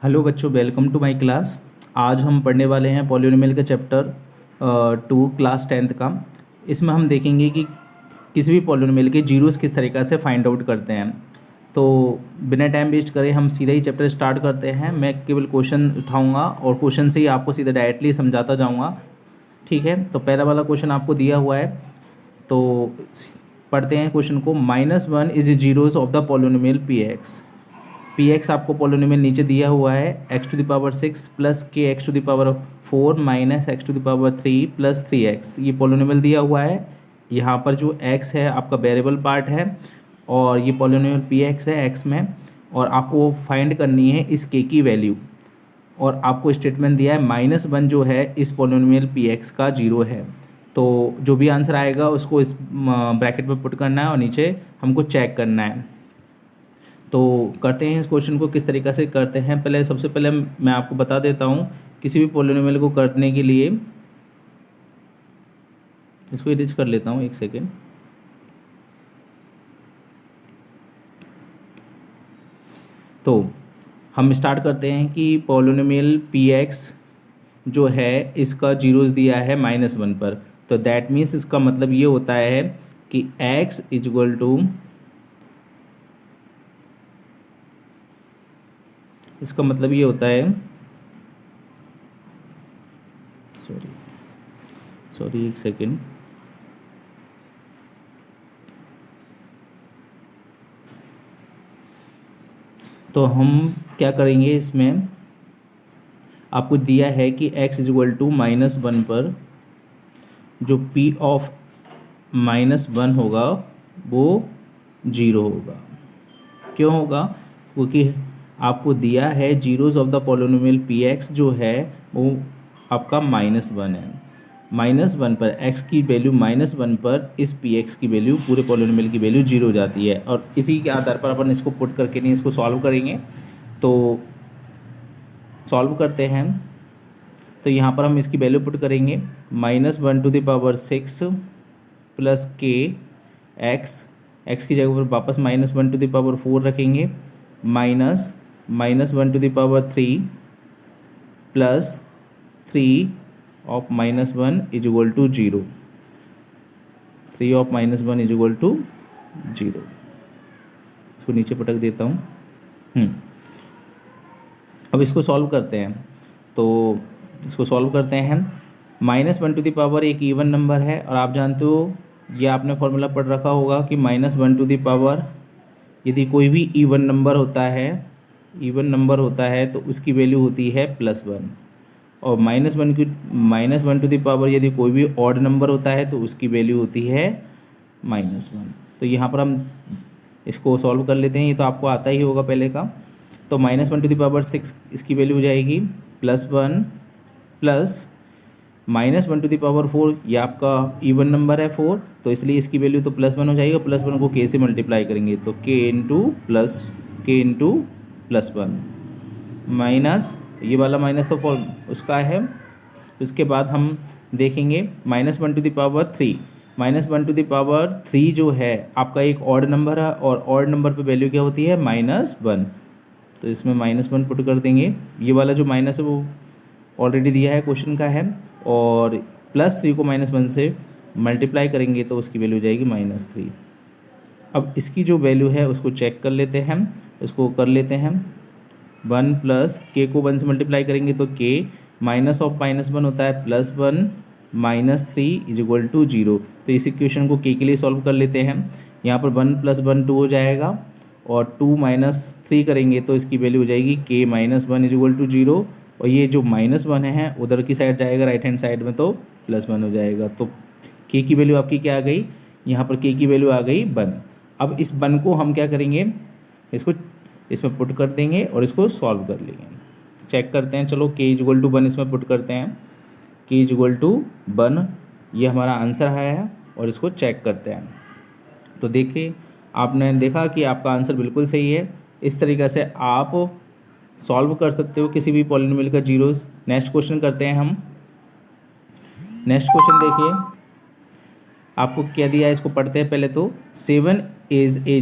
Hello बच्चों, welcome to my class. आज हम पढ़ने वाले हैं पॉलिनोमियल का चैप्टर 2 क्लास 10th का। इसमें हम देखेंगे कि किसी भी पॉलिनोमियल के जीरोस किस तरीक़ा से फाइंड आउट करते हैं। तो बिना टाइम वेस्ट करे हम सीधा ही चैप्टर स्टार्ट करते हैं। मैं केवल क्वेश्चन उठाऊंगा और क्वेश्चन से ही आपको सीधा डायरेक्टली समझाता जाऊँगा, ठीक है। तो पहला वाला क्वेश्चन आपको दिया हुआ है, तो पढ़ते हैं क्वेश्चन को। -1 is zeros of the polynomial P x आपको पॉलिनोमियल नीचे दिया हुआ है x⁶ plus k(x⁴ minus x�3 plus 3x। ये पॉलिनोमियल दिया हुआ है। यहाँ पर जो x है आपका वेरिएबल पार्ट है और ये पॉलिनोमियल पी एक्स है x में, और आपको फाइंड करनी है इस k की वैल्यू। और आपको स्टेटमेंट दिया है -1 जो है इस पॉलिनोमियल पी एक्स का जीरो है। तो जो भी आंसर आएगा उसको इस ब्रैकेट में पुट करना है और नीचे हमको चेक करना है। तो करते हैं इस क्वेश्चन को किस तरीक़ा से करते हैं। सबसे पहले मैं आपको बता देता हूँ किसी भी पॉलिनोमियल को करने के लिए। इसको इरेज कर लेता हूँ, एक सेकेंड। तो हम स्टार्ट करते हैं कि पॉलिनोमियल पी एक्स जो है इसका जीरोस दिया है -1 पर। तो दैट मीन्स इसका मतलब ये होता है कि x इक्वल टू, इसका मतलब ये होता है, सॉरी एक सेकेंड। तो हम क्या करेंगे, इसमें आपको दिया है कि x इक्वल टू -1 पर जो p ऑफ -1 होगा वो 0 होगा। क्यों होगा? क्योंकि आपको दिया है zeros of the polynomial P x जो है वो आपका -1 है। -1 पर x की वैल्यू -1 पर इस पी एक्स की वैल्यू, पूरे पॉलिनोमियल की वैल्यू 0 हो जाती है। और इसी के आधार पर अपन इसको पुट करके नहीं, इसको सॉल्व करेंगे। तो सॉल्व करते हैं। तो यहाँ पर हम इसकी वैल्यू पुट करेंगे -1⁶ प्लस k x की जगह पर वापस -1⁴ रखेंगे, -1⁻³ plus 3 of -1 is equal to 0। 3 of -1 is equal to 0। इसको नीचे पटक देता हूँ। अब इसको सॉल्व करते हैं। तो इसको सॉल्व करते हैं। -1 एक इवन नंबर है और आप जानते हो, ये आपने फॉर्मूला पढ़ रखा होगा कि -1 यदि कोई भी इवन नंबर होता है तो उसकी वैल्यू होती है +1। और -1 यदि कोई भी ऑड नंबर होता है तो उसकी वैल्यू होती है -1। तो यहाँ पर हम इसको सॉल्व कर लेते हैं। ये तो आपको आता ही होगा पहले का। तो -1⁶ इसकी वैल्यू हो जाएगी +1 प्लस -1⁴, ये आपका इवन नंबर है 4, तो इसलिए इसकी वैल्यू तो +1 हो जाएगी। +1 को k से मल्टीप्लाई करेंगे तो k इंटू +1 माइनस, ये वाला माइनस तो उसका है। उसके बाद हम देखेंगे -1⁻3 जो है आपका एक ऑड नंबर है और ऑड नंबर पे वैल्यू क्या होती है -1। तो इसमें -1 पुट कर देंगे। ये वाला जो माइनस है वो ऑलरेडी दिया है, क्वेश्चन का है। और +3 को -1 से मल्टीप्लाई करेंगे तो उसकी वैल्यू हो जाएगी -3। अब इसकी जो वैल्यू है उसको चेक कर लेते हैं। इसको कर लेते हैं 1 प्लस k को 1 से मल्टीप्लाई करेंगे तो k माइनस ऑफ -1 होता है +1 -3 इज इक्वल टू 0। तो इस इक्वेशन को k के लिए सॉल्व कर लेते हैं। यहाँ पर 1 + 1 2 हो जाएगा और 2 - 3 करेंगे तो इसकी वैल्यू हो जाएगी k -1 इज इक्वल टू 0। और ये जो -1 है उधर की साइड जाएगा, राइट हैंड साइड में, तो +1 हो जाएगा। तो k की वैल्यू आपकी क्या आ गई? यहाँ पर k की वैल्यू आ गई 1। अब इस 1 को हम क्या करेंगे, इसको इसमें पुट कर देंगे और इसको सॉल्व कर लेंगे। चेक करते हैं। चलो k इक्वल टू 1 इसमें पुट करते हैं। k इक्वल टू 1 ये हमारा आंसर आया है और इसको चेक करते हैं। तो देखिए, आपने देखा कि आपका आंसर बिल्कुल सही है। इस तरीक़े से आप सॉल्व कर सकते हो किसी भी पॉलिनोमियल का जीरोस। नेक्स्ट क्वेश्चन करते हैं हम। नेक्स्ट क्वेश्चन देखिए, आपको क्या दिया है इसको पढ़ते हैं पहले। तो 7 is a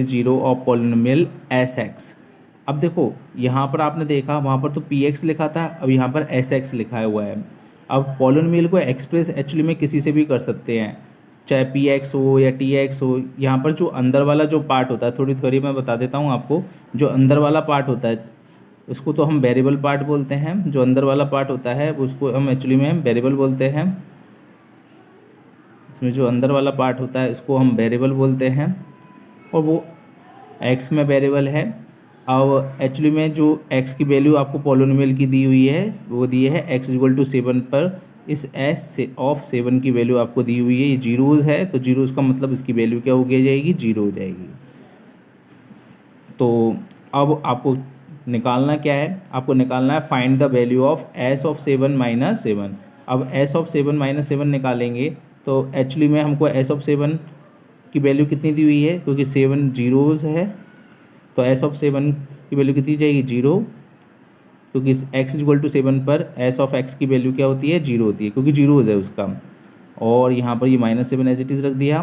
zero of polynomial S x. अब देखो यहाँ पर आपने देखा वहाँ पर तो पी एक्स लिखा था, अब यहाँ पर एस एक्स लिखा हुआ है। अब पॉलिनोमियल को एक्सप्रेस एक्चुअली में किसी से भी कर सकते हैं, चाहे पी एक्स हो या टी एक्स हो। यहाँ पर जो अंदर वाला जो पार्ट होता है, थोड़ी थोड़ी मैं बता देता हूँ आपको, जो अंदर वाला पार्ट होता है उसको तो हम वेरिएबल पार्ट बोलते हैं, जो अंदर वाला पार्ट होता है उसको हम एक्चुअली में वेरिएबल बोलते हैं। इसमें जो अंदर वाला पार्ट होता है उसको हम वेरिएबल बोलते हैं, और वो एक्स में वेरिएबल है। अब एक्चुअली में जो एक्स की वैल्यू आपको पॉलिनोमियल की दी हुई है वो दी है एक्स इक्वल टू 7 पर, इस एस से ऑफ 7 की वैल्यू आपको दी हुई है, ये जीरोज़ है, तो जीरोज़ का मतलब इसकी वैल्यू क्या हो गई जाएगी, जीरो हो जाएगी। तो अब आपको निकालना क्या है, आपको निकालना है find the value of S of 7 minus 7। अब एस ऑफ 7 माइनस 7 निकालेंगे तो एक्चुअली में हमको एस ऑफ 7 की वैल्यू कितनी दी हुई है, क्योंकि 7 जीरोज़ है, तो एस ऑफ 7 की वैल्यू कितनी जाएगी, जीरो, क्योंकि एक्स इक्वल टू 7 पर एस ऑफ एक्स की वैल्यू क्या होती है, जीरो होती है, क्योंकि जीरोज़ है उसका। और यहाँ पर ये -7 एज इट इज़ रख दिया,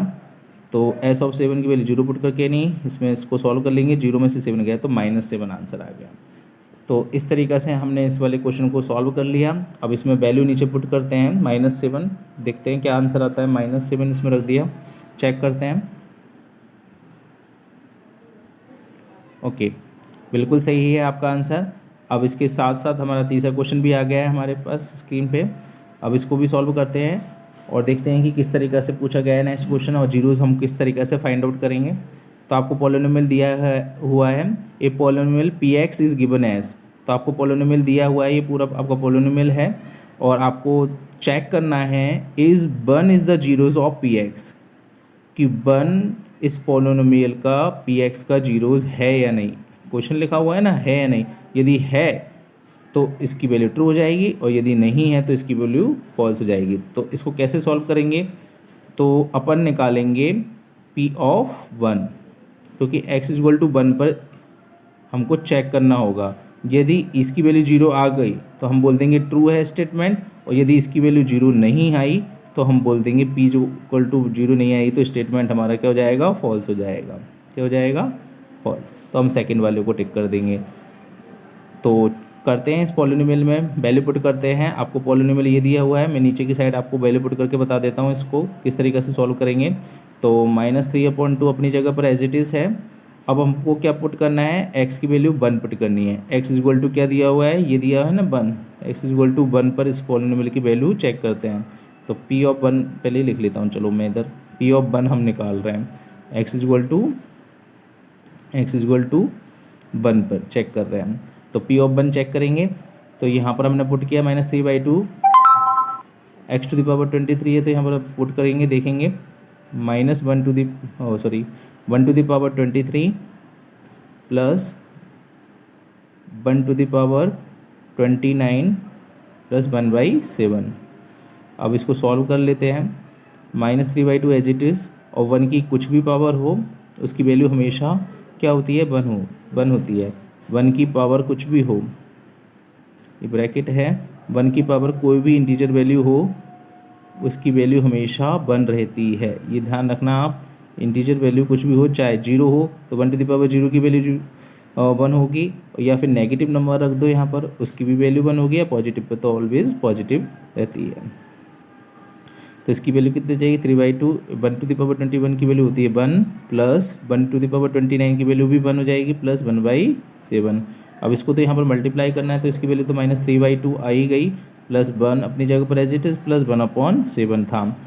तो एस ऑफ 7 की वैल्यू जीरो पुट करके नहीं, इसमें इसको सॉल्व कर लेंगे, जीरो में से 7 गया तो -7 आंसर आ गया। तो इस तरीक़ा से हमने इस वाले क्वेश्चन को सॉल्व कर लिया। अब इसमें वैल्यू नीचे पुट करते हैं, -7, देखते हैं क्या आंसर आता है। -7 इसमें रख दिया, चेक करते हैं। ओके, बिल्कुल सही है आपका आंसर। अब इसके साथ साथ हमारा तीसरा क्वेश्चन भी आ गया है हमारे पास स्क्रीन पे। अब इसको भी सॉल्व करते हैं और देखते हैं कि किस तरीक़ा से पूछा गया है नेक्स्ट क्वेश्चन, और जीरोज़ हम किस तरीक़े से फाइंड आउट करेंगे। तो आपको पॉलिनोमियल दिया हुआ है a polynomial P X is given as, तो आपको पॉलिनोमियल दिया हुआ है, ये पूरा आपका पॉलिनोमियल है, और आपको चेक करना है is one is the zeros of P x, कि वन इस पॉलिनोमियल का पी एक्स का जीरोज़ है या नहीं। क्वेश्चन लिखा हुआ है ना, है या नहीं, यदि है तो इसकी वैल्यू ट्रू हो जाएगी, और यदि नहीं है तो इसकी वैल्यू फॉल्स हो जाएगी। तो इसको कैसे सॉल्व करेंगे, तो अपन निकालेंगे पी ऑफ वन, क्योंकि x इक्वल टू 1 पर हमको चेक करना होगा। यदि इसकी वैल्यू जीरो आ गई तो हम बोल देंगे ट्रू है स्टेटमेंट, और यदि इसकी वैल्यू जीरो नहीं आई तो हम बोल देंगे p जो इक्वल टू जीरो नहीं आई तो स्टेटमेंट हमारा क्या हो जाएगा, फॉल्स हो जाएगा। क्या हो जाएगा, फॉल्स। तो हम सेकंड वाले को टिक कर देंगे। तो करते हैं इस पॉलिनोमियल में वैल्यू पुट करते हैं। आपको पॉलिनोमियल ये दिया हुआ है, मैं नीचे की साइड आपको वैल्यू पुट करके बता देता हूँ इसको किस तरीके से सॉल्व करेंगे। तो -3/2 अपनी जगह पर एज इट इज़ है। अब हमको क्या पुट करना है, x की वैल्यू 1 पुट करनी है। x इक्वल टू क्या दिया हुआ है, ये दिया है ना 1, x इक्वल टू 1 पर इस पॉलिनोमियल की वैल्यू चेक करते हैं। तो p ऑफ 1 पहले ही लिख लेता हूँ, चलो मैं इधर p ऑफ 1 हम निकाल रहे हैं, x इक्वल टू 1 पर चेक कर रहे हैं। तो p ऑफ 1 चेक करेंगे, तो यहाँ पर हमने पुट किया -3/2, x टू द पावर 23 है, तो यहाँ पर पुट करेंगे, देखेंगे -1 to the 1 to the power 23 plus 1 to the power 29 plus 1/7। अब इसको सॉल्व कर लेते हैं। -3/2 एज इट इज़, और 1 की कुछ भी पावर हो उसकी वैल्यू हमेशा क्या होती है, 1 होती है। 1 की पावर कुछ भी हो, ये ब्रैकेट है, 1 की पावर कोई भी इंटीजर वैल्यू हो उसकी वैल्यू हमेशा 1 रहती है। ये ध्यान रखना आप, इंटीजर वैल्यू कुछ भी हो, चाहे जीरो हो तो 1 टू द पावर 0 की वैल्यू 1 होगी, या फिर नेगेटिव नंबर रख दो यहाँ पर, उसकी भी वैल्यू 1 होगी, या पॉजिटिव पे तो ऑलवेज पॉजिटिव रहती है। तो इसकी वैल्यू कितनी जाएगी, 3/2, 1 टू द पावर 21 की वैल्यू होती है 1, प्लस 1 टू द पावर 29 की वैल्यू भी 1 हो जाएगी, प्लस 1/7। अब इसको तो यहाँ पर मल्टीप्लाई करना है, तो इसकी वैल्यू तो -3/2 आ ही गई, प्लस 1 अपनी जगह पर एज इट इज़, प्लस 1/7 था।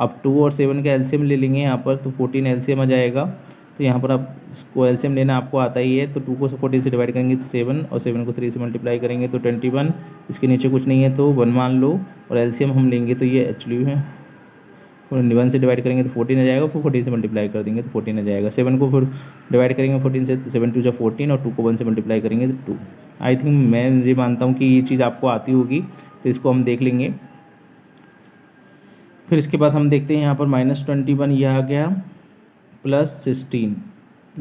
अब 2 और 7 का एलसीएम ले लेंगे यहाँ पर, तो 14 एलसीएम आ जाएगा। तो यहाँ पर आप इसको एलसीएम लेना आपको आता ही है, तो 2 को 14 से डिवाइड करेंगे तो 7, और 7 को 3 से मल्टीप्लाई करेंगे तो 21, इसके नीचे कुछ नहीं है तो 1 मान लो, और एलसीएम हम लेंगे तो ये एक्चुअली है 1 से डिवाइड करेंगे तो 14 आ जाएगा, फिर 14 से मल्टीप्लाई कर देंगे तो 14 आ जाएगा। 7 को फिर डिवाइड करेंगे 14 से, तो 7 2 जा 14, और 2 को 1 से मल्टीप्लाई करेंगे तो 2। आई थिंक मैं ये मानता हूँ कि ये चीज़ आपको आती होगी, तो इसको हम देख लेंगे। फिर इसके बाद हम देखते हैं यहाँ पर -21 यह आ गया, प्लस 16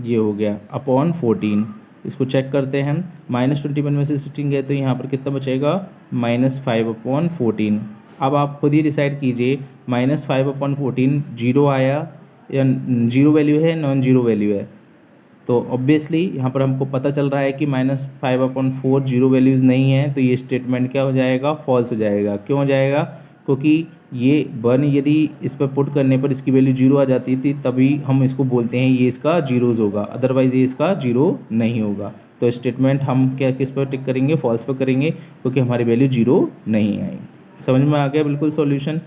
ये हो गया अपॉन 14। इसको चेक करते हैं, -21 में से 16 गए तो यहाँ पर कितना बचेगा, -5/14। अब आप खुद ही डिसाइड कीजिए, -5/14 जीरो आया या जीरो वैल्यू है, नॉन जीरो वैल्यू है। तो ऑब्वियसली यहाँ पर हमको पता चल रहा है कि -5/4 जीरो वैल्यूज़ नहीं है, तो ये स्टेटमेंट क्या हो जाएगा, फॉल्स हो जाएगा। क्यों हो जाएगा, क्योंकि ये 1 यदि इस पर पुट करने पर इसकी वैल्यू 0 आ जाती थी, तभी हम इसको बोलते हैं ये इसका जीरोज़ होगा, अदरवाइज़ ये इसका जीरो नहीं होगा। तो स्टेटमेंट हम क्या किस पर टिक करेंगे, फॉल्स पर करेंगे, क्योंकि हमारी वैल्यू 0 नहीं आई। समझ में आ गया बिल्कुल सॉल्यूशन।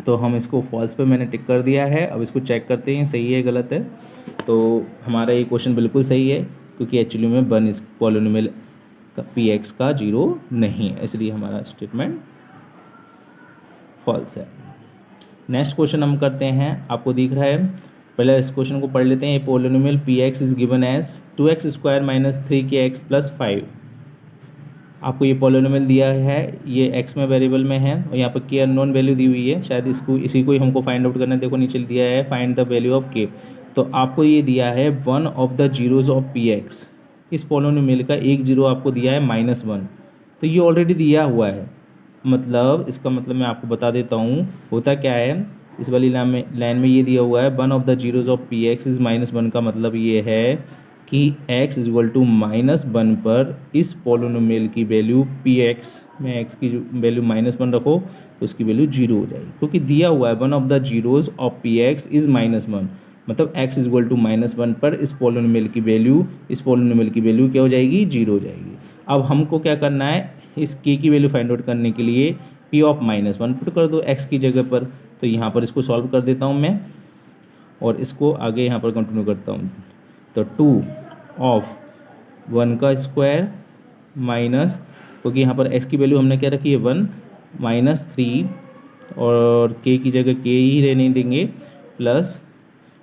तो हम इसको फॉल्स पे मैंने टिक कर दिया है। अब इसको चेक करते हैं सही है गलत है। तो हमारा ये क्वेश्चन बिल्कुल सही है, क्योंकि एक्चुअली में 1 इस पॉलिनोमियल px का 0 नहीं है, इसलिए हमारा स्टेटमेंट फॉल्स है। नेक्स्ट क्वेश्चन हम करते हैं, आपको दिख रहा है, पहले इस क्वेश्चन को पढ़ लेते हैं। Polynomial px is given as 2x² - 3kx + 5। आपको ये पॉलिनोमियल दिया है, ये x में वेरिएबल में है, और यहाँ पर k अननोन वैल्यू दी हुई है, शायद इसी को ही हमको फाइंड आउट करना है। देखो नीचे दिया है find the value of k। तो आपको ये दिया है 1 of the zeros of px। इस पॉलिनोमियल का एक जीरो आपको दिया है -1, तो ये ऑलरेडी दिया हुआ है। मतलब इसका मतलब मैं आपको बता देता हूँ होता क्या है। इस वाली लाइन में ये दिया हुआ है 1 of the zeros of px is -1 का मतलब ये है कि x = -1 पर इस पॉलिनोमियल की वैल्यू px में x की वैल्यू -1 रखो तो उसकी वैल्यू 0 हो जाएगी, क्योंकि दिया हुआ है 1 of the zeros of px is -1, मतलब x = -1 पर इस पॉलिनोमियल की वैल्यू क्या हो जाएगी, 0 हो जाएगी। अब हमको क्या करना है, इस k की वैल्यू फाइंड आउट करने के लिए p ऑफ -1 पुट कर दो x की जगह पर। तो यहाँ पर इसको सॉल्व कर देता हूँ मैं, और इसको आगे यहाँ पर कंटिन्यू करता हूँ। तो 2 ऑफ 1 का स्क्वायर माइनस, क्योंकि यहाँ पर x की वैल्यू हमने क्या रखी है 1 -3, और k की जगह k ही रहने देंगे प्लस,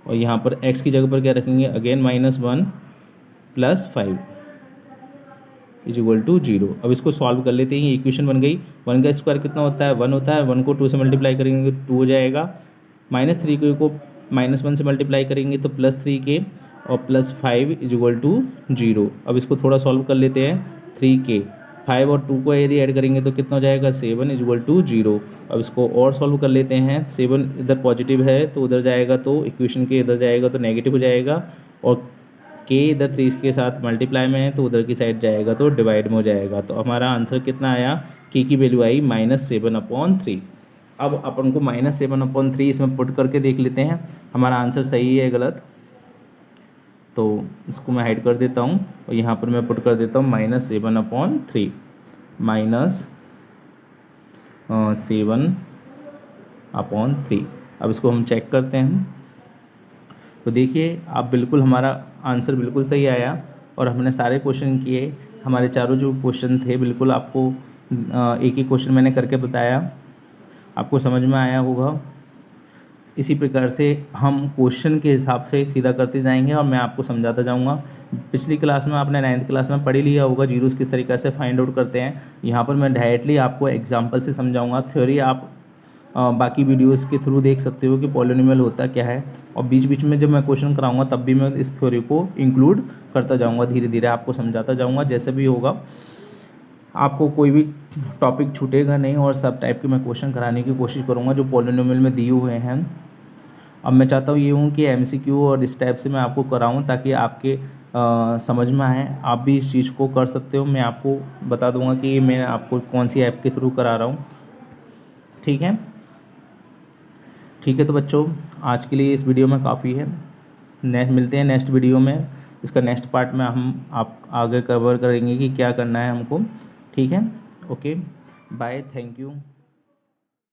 और यहाँ पर x की जगह पर क्या रखेंगे अगेन -1 + 5 = 0। अब इसको सॉल्व कर लेते हैं, ये इक्वेशन बन गई। 1 का स्क्वायर कितना होता है, 1 होता है, 1 को 2 से मल्टीप्लाई करेंगे तो 2 हो जाएगा, -3 को -1 से मल्टीप्लाई करेंगे तो +3k, और +5 = 0। अब इसको थोड़ा सॉल्व कर लेते हैं। 3k 5 और 2 को यदि ऐड करेंगे तो कितना हो जाएगा, 7 = 0। अब इसको और सॉल्व कर लेते हैं। 7 इधर पॉजिटिव है तो उधर जाएगा, तो इक्वेशन के इधर जाएगा तो नेगेटिव हो जाएगा, और k इधर 3 के साथ मल्टीप्लाई में है तो उधर की साइड जाएगा तो डिवाइड में हो जाएगा। तो हमारा आंसर कितना आया, k की वैल्यू आई -7/3। अब अपन को -7/3 इसमें पुट करके देख लेते हैं हमारा आंसर सही है गलत। तो इसको मैं हाइड कर देता हूँ, और यहाँ पर मैं पुट कर देता हूँ -7/3 -7/3। अब इसको हम चेक करते हैं। तो देखिए आप बिल्कुल हमारा आंसर बिल्कुल सही आया, और हमने सारे क्वेश्चन किए, हमारे चारों जो क्वेश्चन थे बिल्कुल आपको एक ही क्वेश्चन मैंने करके बताया, आपको समझ में आया होगा। इसी प्रकार से हम क्वेश्चन के हिसाब से सीधा करते जाएंगे, और मैं आपको समझाता जाऊंगा। पिछली क्लास में आपने 9th क्लास में पढ़ ही लिया होगा जीरोस किस तरीके से फाइंड आउट करते हैं। यहाँ पर मैं डायरेक्टली आपको एग्जांपल से समझाऊंगा। थ्योरी आप बाकी वीडियोस के थ्रू देख सकते हो कि पॉलिनोमियल होता क्या है, और बीच बीच में जब मैं क्वेश्चन कराऊंगा तब भी मैं इस थ्योरी को इंक्लूड करता जाऊँगा, धीरे धीरे आपको समझाता जाऊँगा। जैसे भी होगा आपको कोई भी टॉपिक छूटेगा नहीं, और सब टाइप के मैं क्वेश्चन कराने की कोशिश करूँगा जो पॉलिनोमियल में दिए हुए हैं। अब मैं चाहता हूँ ये हूँ कि MCQ और इस टाइप से मैं आपको कराऊँ, ताकि आपके समझ में आए, आप भी इस चीज़ को कर सकते हो। मैं आपको बता दूँगा कि मैं आपको कौन सी ऐप के थ्रू करा रहा हूँ। ठीक है, ठीक है। तो बच्चों आज के लिए इस वीडियो में काफ़ी है। मिलते हैं नेक्स्ट वीडियो में। इसका नेक्स्ट पार्ट में हम आप आगे कवर करेंगे कि क्या करना है हमको। ठीक है, ओके, बाय, थैंक यू।